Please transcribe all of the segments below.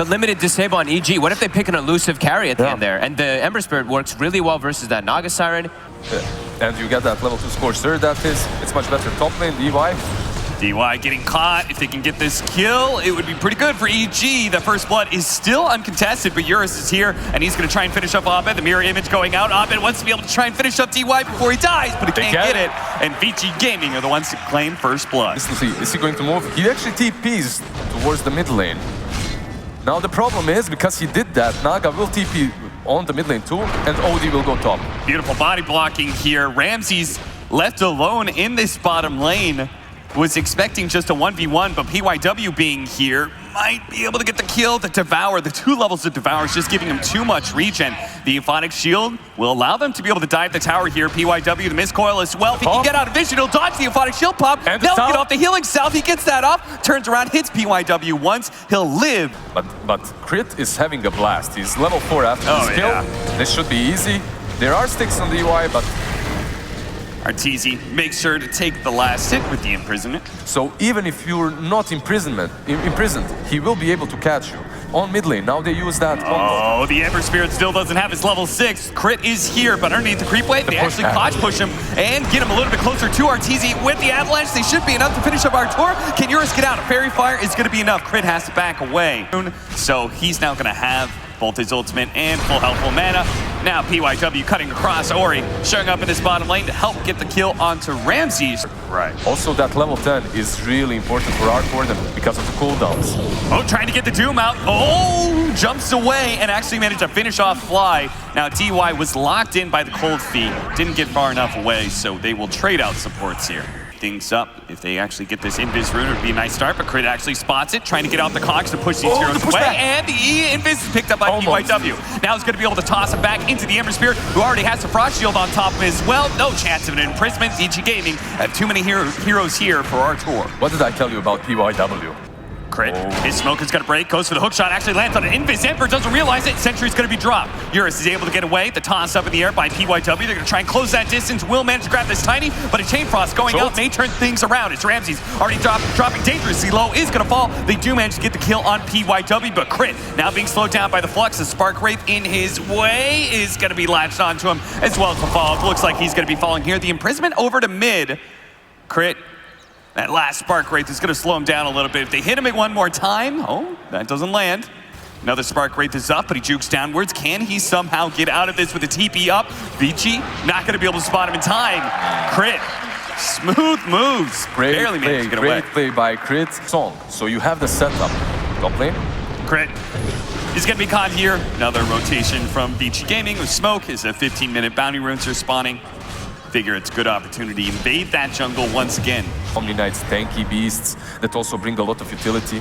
the limited disable on EG. What if they pick an elusive carry at the end there? And the Ember Spirit works really well versus that Naga Siren. And you get that level 2 score. Sir, it's much better top lane, DY. DY getting caught. If they can get this kill, it would be pretty good for EG. The first blood is still uncontested, but Eurus is here, and he's going to try and finish up Abed. The mirror image going out. Abed wants to be able to try and finish up DY before he dies, but he can't get it. And VICI Gaming are the ones to claim first blood. Is he going to move? He actually TPs towards the mid lane. Now the problem is, because he did that, Naga will TP on the mid lane too, and OD will go top. Beautiful body blocking here. Ramsey's left alone in this bottom lane. Was expecting just a 1v1, but PYW being here might be able to get the kill. The Devour, the 2 levels of Devour is just giving him too much regen. The Euphonic Shield will allow them to be able to dive the tower here. PYW, the Miscoil as well. If he can get out of vision, he'll dodge the Euphonic Shield pop. Now get off the healing salve. He gets that off, turns around, hits PYW once. He'll live. But Crit is having a blast. He's level 4 after this kill. This should be easy. There are sticks on the UI, but Arteezy makes sure to take the last hit with the imprisonment. So even if you're not imprisoned, he will be able to catch you. On mid lane, now they use that combo. Oh, the Ember Spirit still doesn't have his level 6. Crit is here, but underneath the creep wave, they actually clutch push him and get him a little bit closer to Arteezy. With the Avalanche, they should be enough to finish up our tour. Can Eurus get out? A Fairy Fire is going to be enough. Crit has to back away. So he's now going to have both his ultimate and full health, full mana. Now PYW cutting across. Ori showing up in this bottom lane to help get the kill onto Ramses. Right. Also, that level 10 is really important for our core because of the cooldowns. Oh, trying to get the Doom out. Oh, jumps away and actually managed to finish off Fly. Now DY was locked in by the Cold Feet. Didn't get far enough away, so they will trade out supports here. Things up. If they actually get this Invis rune, it would be a nice start, but Crit actually spots it, trying to get out the cogs to push these heroes away, and the Invis is picked up by PYW. Now he's going to be able to toss him back into the Ember Spirit, who already has the Frost Shield on top of him as well. No chance of an imprisonment. VICI Gaming have too many heroes here for our tour. What did I tell you about PYW? Crit. His smoke is going to break, goes for the hook shot, actually lands on an Invis. Ember doesn't realize it. Sentry's going to be dropped. Eurus is able to get away. The toss up in the air by PYW. They're going to try and close that distance. Will manage to grab this tiny, but a Chain Frost going out may turn things around. It's Ramses already dropping dangerously low, is going to fall. They do manage to get the kill on PYW, but Crit now being slowed down by the Flux. The Spark Wraith in his way is going to be latched onto him, as well as the fall. Looks like he's going to be falling here. The imprisonment over to mid. Crit. That last Spark Wraith is going to slow him down a little bit. If they hit him at one more time, oh, that doesn't land. Another Spark Wraith is up, but he jukes downwards. Can he somehow get out of this with a TP up? VICI not going to be able to spot him in time. Crit, smooth moves. Barely managed to get away. Great play by Crit. Song. So you have the setup. Top lane. Crit is going to be caught here. Another rotation from VICI Gaming with smoke as a 15-minute bounty runes are spawning. Figure it's a good opportunity to invade that jungle once again. Omni Knight's tanky beasts that also bring a lot of utility.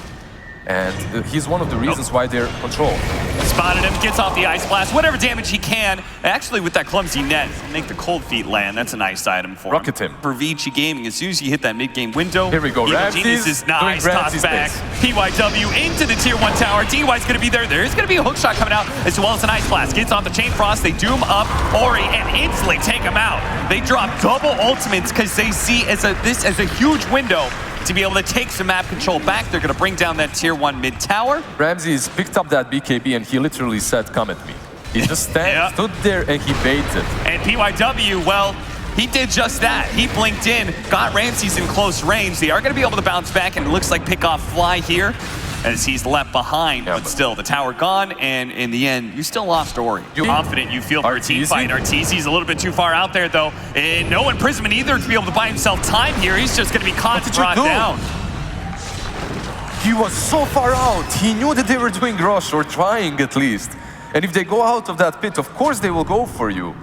And he's one of the reasons why they're controlled. Spotted him, gets off the Ice Blast, whatever damage he can. Actually, with that clumsy net, make the Cold Feet land. That's a nice item for Rocket him. For VICI Gaming, as soon as you hit that mid-game window, here we go. Ramses is nice, toss back. PYW into the Tier 1 tower. DY's going to be there. There's going to be a hook shot coming out, as well as an Ice Blast. Gets off the Chain Frost, they doom up Ori, and instantly take him out. They drop double ultimates because they see this as a huge window to be able to take some map control back. They're going to bring down that Tier 1 mid tower. Ramses picked up that BKB and he literally said, come at me. He just stood there and he baited. And PYW, well, he did just that. He blinked in, got Ramses in close range. They are going to be able to bounce back, and it looks like pick off Fly here as he's left behind, but still, the tower gone, and in the end, you still lost Ori. You're confident you feel for a team fight. Arteezy's a little bit too far out there, though, and no imprisonment either to be able to buy himself time here. He's just going to be caught and brought down. He was so far out. He knew that they were doing rush, or trying at least. And if they go out of that pit, of course they will go for you.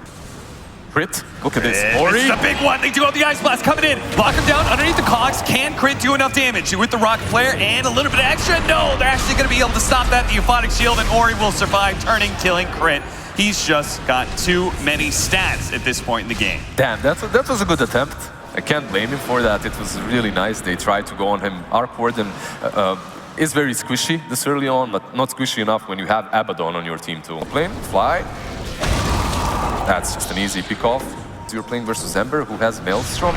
Crit, look at this. Ori. It's a big one. They do have the Ice Blast coming in. Lock him down underneath the cogs. Can Crit do enough damage with the Rocket Flare and a little bit of extra? No, they're actually going to be able to stop that. The Euphonic Shield, and Ori will survive, turning, killing Crit. He's just got too many stats at this point in the game. Damn, that was a good attempt. I can't blame him for that. It was really nice. They tried to go on him. Arc Warden is very squishy this early on, but not squishy enough when you have Abaddon on your team too. Plane, Fly. That's just an easy pick-off. You're playing versus Ember, who has Maelstrom.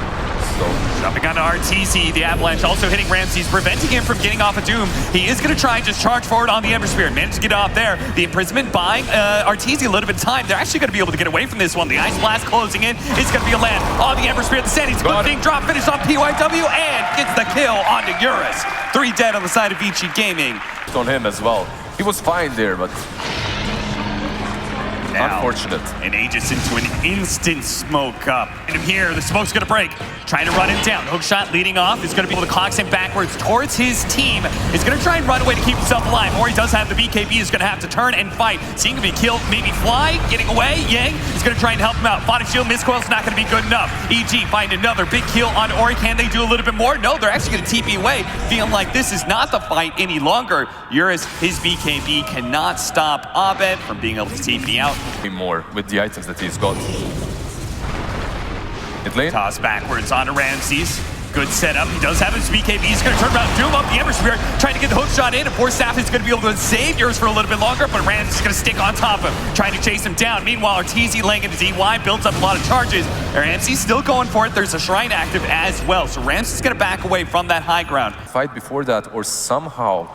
though. Jumping onto RTZ, the Avalanche also hitting Ramses, preventing him from getting off a Doom. He is going to try and just charge forward on the Ember Spirit. Managed to get off there. The imprisonment buying RTZ a little bit of time. They're actually going to be able to get away from this one. The Ice Blast closing in. It's going to be a land on the Ember Spirit. The Sandy's good thing. Drop finish on PYW and gets the kill onto Eurus. 3 dead on the side of VICI Gaming. On him as well. He was fine there, but now, unfortunate. And Aegis into an instant smoke up. And here, the smoke's gonna break. Trying to run him down. Hookshot leading off is gonna be able to cox him backwards towards his team. Is gonna try and run away to keep himself alive. Or he does have the BKB, is gonna have to turn and fight. Seeing him be killed, maybe fly, getting away. Yang is gonna try and help him out. Body shield, miscoil's not gonna be good enough. EG find another big kill on Ori. Can they do a little bit more? No, they're actually gonna TP away. Feeling like this is not the fight any longer. Eurus, his BKB cannot stop Abed from being able to TP out. More with the items that he's got. Mid lane. Toss backwards onto Ramses. Good setup. He does have his BKB. He's going to turn around, doom up the Ember Spirit, trying to get the hook shot in. And Force Staff is going to be able to save yours for a little bit longer, but Ramses is going to stick on top of him, trying to chase him down. Meanwhile, RTZ laying into DY, builds up a lot of charges. Ramses still going for it. There's a Shrine active as well, so Ramses is going to back away from that high ground. Fight before that, or somehow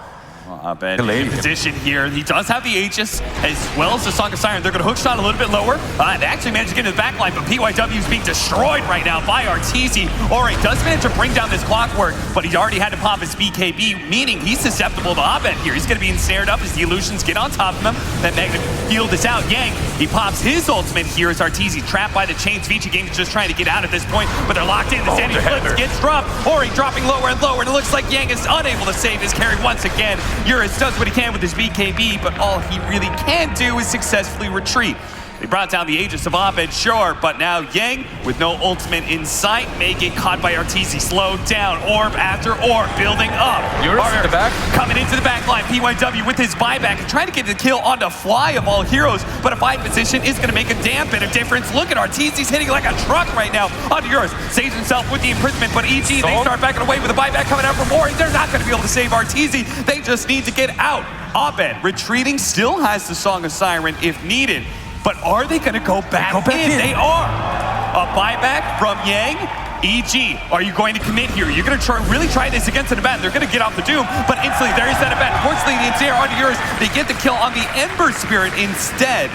Abed in position here. He does have the Aegis as well as the Song of Siren. They're going to hook shot a little bit lower. They actually managed to get into the backline, but PYW is being destroyed right now by RTZ. Ori does manage to bring down this clockwork, but he's already had to pop his BKB, meaning he's susceptible to Abed here. He's going to be ensnared up as the illusions get on top of him. That magnet field is out. Yang, he pops his ultimate here as RTZ trapped by the chains. VICI Gaming is just trying to get out at this point, but they're locked in. The Sandy Flips gets dropped. Ori dropping lower and lower, and it looks like Yang is unable to save his carry once again. Eurus does what he can with his BKB, but all he really can do is successfully retreat. They brought down the Aegis of Abed, sure, but now Yang, with no ultimate in sight, may get caught by RTZ. Slowed down, orb after orb, building up. Eurus in the back. Coming into the back line, PYW with his buyback, trying to get the kill onto Fly of all heroes, but a fight position is going to make a damn bit of difference. Look at RTZ's hitting like a truck right now onto Eurus. Saves himself with the imprisonment, but EG, they start backing away with a buyback coming out from Ori. They're not going to be able to save RTZ. They just need to get out. Abed, retreating, still has the Song of Siren if needed. But are they going to go back in? They are. A buyback from Yang. EG, are you going to commit here? You're going to really try this against an event. They're going to get off the Doom, but instantly there is that event. Unfortunately, the Ensnare onto yours. They get the kill on the Ember Spirit instead.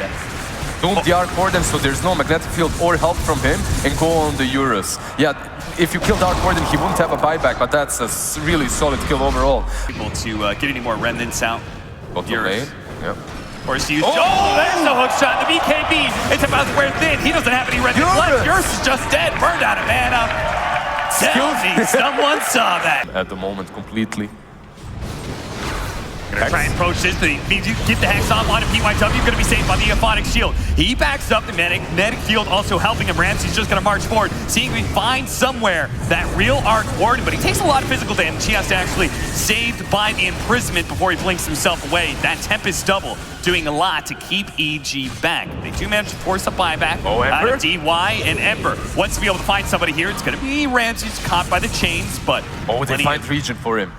Doom the Arc Warden, so there's no magnetic field or help from him, and go on the Eurus. Yeah, if you kill Dark Warden, he wouldn't have a buyback, but that's a really solid kill overall. Able to get any more remnants out. Eurus. Yep. Of course, there's the hook shot. The BKB, it's about to wear thin. He doesn't have any remnants left. Eurus is just dead, burned out of mana. Tell me someone saw that. At the moment, completely. Gonna try and approach this. They need to get the Hex on one, and PYW gonna be saved by the Aphonic Shield. He backs up the magnetic field, also helping him. Ramsey's just gonna march forward, seeing if he finds somewhere that real Arc Warden, but he takes a lot of physical damage. He has to actually saved by the imprisonment before he blinks himself away. That Tempest double doing a lot to keep EG back. They do manage to force a buyback out of DY and Ember. Wants to be able to find somebody here. It's gonna be Ramsey's caught by the chains, but they find region for him.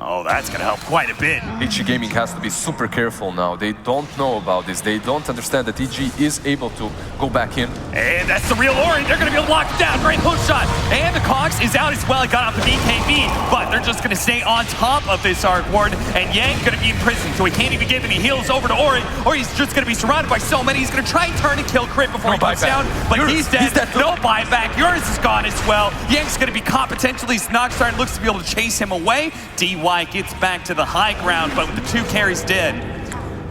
Oh, that's gonna help quite a bit. VICI Gaming has to be super careful now. They don't know about this. They don't understand that EG is able to go back in. And that's the real Ori. They're gonna be able to lock it down. Great hook shot. And the Cox is out as well. He got off the BKB, but they're just gonna stay on top of this Arc Warden. And Yang's gonna be in prison, so he can't even give any heals over to Ori, or he's just gonna be surrounded by so many. He's gonna try and turn and kill Crit before he goes down, but he's dead. No buyback. Yours is gone as well. Yang's gonna be caught potentially. Noxstar looks to be able to chase him away. DY gets back to the high ground, but with the 2 carries dead,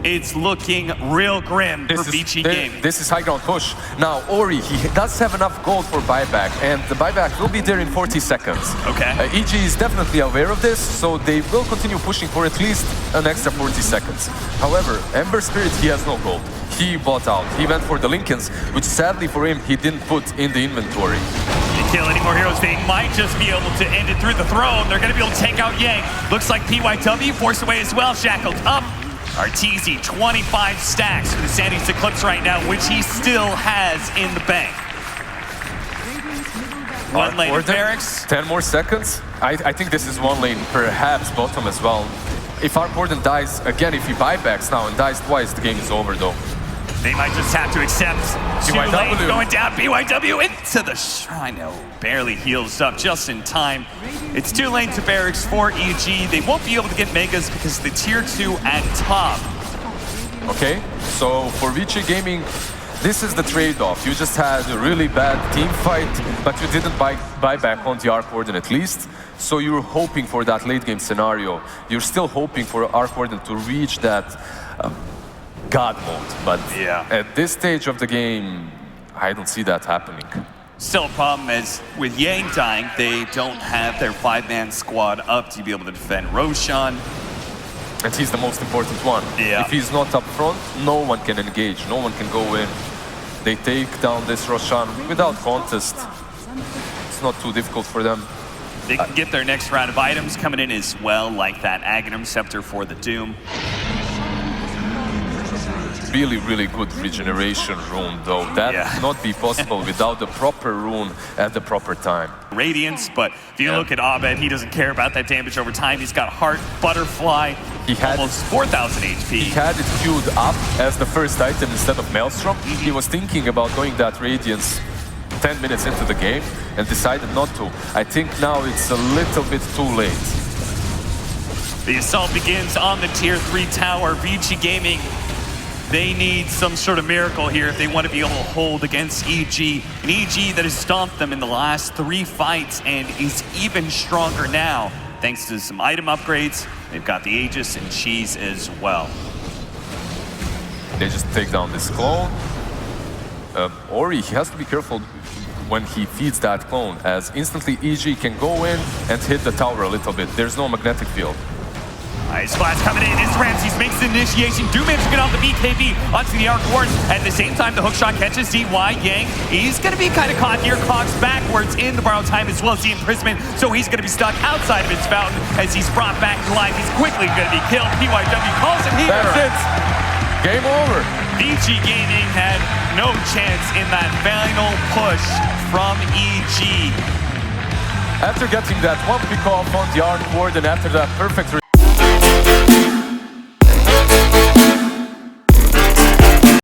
it's looking real grim for VICI Gaming. This is high ground push. Now, Ori, he does have enough gold for buyback, and the buyback will be there in 40 seconds. Okay. EG is definitely aware of this, so they will continue pushing for at least an extra 40 seconds. However, Ember Spirit, he has no gold. He bought out. He went for the Lincolns, which sadly for him, he didn't put in the inventory. Kill any more heroes, they might just be able to end it through the throne. They're going to be able to take out Yang. Looks like PYW forced away as well, shackled up. RTZ, 25 stacks for the Sandy's Eclipse right now, which he still has in the bank. One lane of barracks. 10 more seconds. I think this is one lane, perhaps bottom as well. If Arc Warden dies again, if he buybacks now and dies twice, the game is over though. They might just have to accept 2 lanes going down. BYW into to the shrine. No, barely heals up just in time. It's 2 lane to barracks for EG. They won't be able to get Megas because the tier 2 at top. Okay, so for VICI Gaming, this is the trade-off. You just had a really bad team fight, but you didn't buy back on the Arc Warden at least. So you're hoping for that late game scenario. You're still hoping for Arc Warden to reach that God mode. But at this stage of the game, I don't see that happening. Still a problem is with Yang dying, they don't have their 5-man squad up to be able to defend Roshan. And he's the most important one. Yeah. If he's not up front, no one can engage, no one can go in. They take down this Roshan without contest. It's not too difficult for them. They can get their next round of items coming in as well, like that Aghanim Scepter for the Doom. Really, really good regeneration rune, though. That would not be possible without the proper rune at the proper time. Radiance, but if you look at Abed, he doesn't care about that damage over time. He's got Heart, Butterfly, he had almost 4,000 HP. He had it queued up as the first item instead of Maelstrom. He was thinking about going that Radiance 10 minutes into the game and decided not to. I think now it's a little bit too late. The assault begins on the tier 3 tower. VICI Gaming, they need some sort of miracle here if they want to be able to hold against EG. An EG that has stomped them in the last 3 fights and is even stronger now, thanks to some item upgrades. They've got the Aegis and Cheese as well. They just take down this clone. Ori, he has to be careful when he feeds that clone, as instantly EG can go in and hit the tower a little bit. There's no magnetic field. Ice Blast coming in as Ramses makes the initiation. Do manage to get off the BKB onto the Arc Ward. At the same time, the hookshot catches DY. Yang, he's going to be kind of caught here. Cogs backwards in the borrowed time as well as the imprisonment. So he's going to be stuck outside of his fountain as he's brought back to life. He's quickly going to be killed. PYW calls him here. That's it. Game over. VICI Gaming had no chance in that final push from EG. After getting that one pick off on the Arc Ward and after that perfect